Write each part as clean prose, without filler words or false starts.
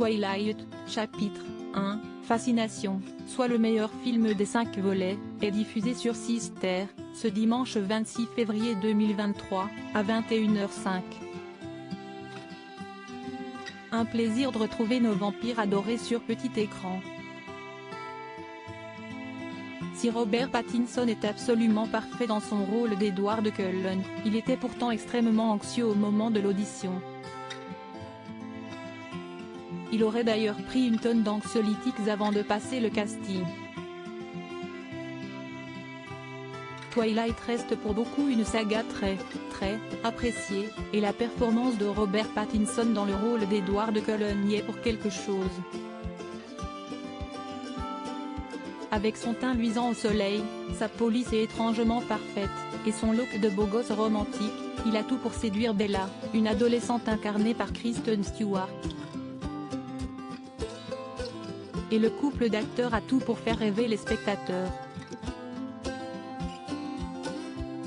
Twilight, chapitre 1, Fascination, soit le meilleur film des 5 volets, est diffusé sur Sister, ce dimanche 26 février 2023, à 21h05. Un plaisir de retrouver nos vampires adorés sur petit écran. Si Robert Pattinson est absolument parfait dans son rôle d'Edward Cullen, il était pourtant extrêmement anxieux au moment de l'audition. Il aurait d'ailleurs pris une tonne d'anxiolytiques avant de passer le casting. Twilight reste pour beaucoup une saga très appréciée, et la performance de Robert Pattinson dans le rôle d'Edward Cullen y est pour quelque chose. Avec son teint luisant au soleil, sa police est étrangement parfaite, et son look de beau gosse romantique, il a tout pour séduire Bella, une adolescente incarnée par Kristen Stewart. Et le couple d'acteurs a tout pour faire rêver les spectateurs.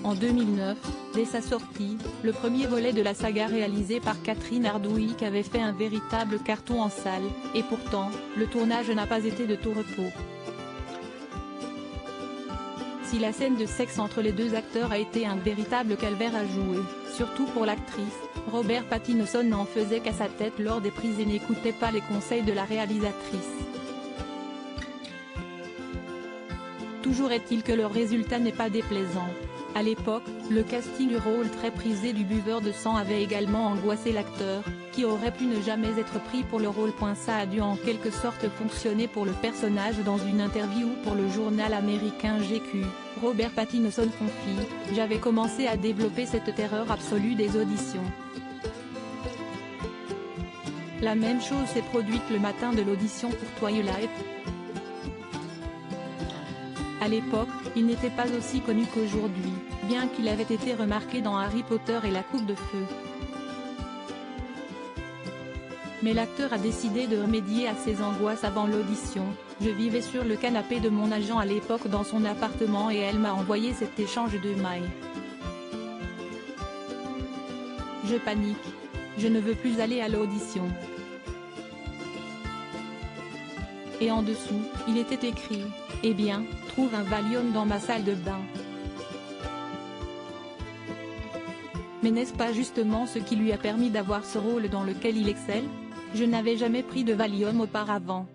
En 2009, dès sa sortie, le premier volet de la saga réalisé par Catherine Hardwicke avait fait un véritable carton en salle, et pourtant, le tournage n'a pas été de tout repos. Si la scène de sexe entre les deux acteurs a été un véritable calvaire à jouer, surtout pour l'actrice, Robert Pattinson n'en faisait qu'à sa tête lors des prises et n'écoutait pas les conseils de la réalisatrice. Toujours est-il que le résultat n'est pas déplaisant. À l'époque, le casting du rôle très prisé du buveur de sang avait également angoissé l'acteur, qui aurait pu ne jamais être pris pour le rôle. Ça a dû en quelque sorte fonctionner pour le personnage. Dans une interview pour le journal américain GQ, Robert Pattinson confie « J'avais commencé à développer cette terreur absolue des auditions. La même chose s'est produite le matin de l'audition pour Twilight. À l'époque, il n'était pas aussi connu qu'aujourd'hui, bien qu'il avait été remarqué dans Harry Potter et la Coupe de Feu. Mais l'acteur a décidé de remédier à ses angoisses avant l'audition. Je vivais sur le canapé de mon agent à l'époque dans son appartement et elle m'a envoyé cet échange de mails. Je panique. Je ne veux plus aller à l'audition. Et en dessous, il était écrit « Eh bien, trouve un Valium dans ma salle de bain. » Mais n'est-ce pas justement ce qui lui a permis d'avoir ce rôle dans lequel il excelle? Je n'avais jamais pris de Valium auparavant.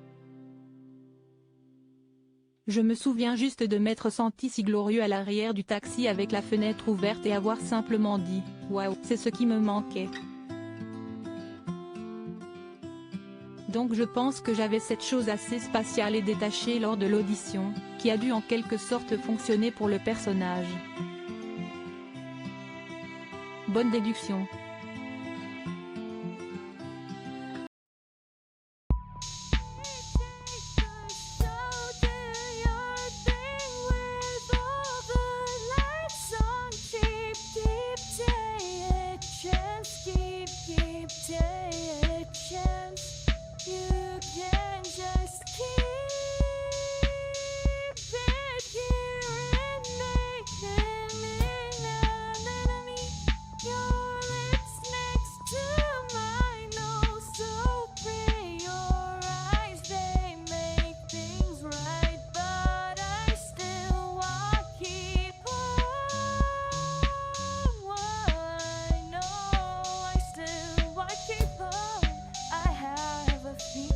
Je me souviens juste de m'être senti si glorieux à l'arrière du taxi avec la fenêtre ouverte et avoir simplement dit « Waouh, c'est ce qui me manquait ». Donc je pense que j'avais cette chose assez spatiale et détachée lors de l'audition, qui a dû en quelque sorte fonctionner pour le personnage. Bonne déduction.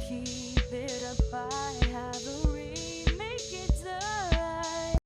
Keep it up, I have a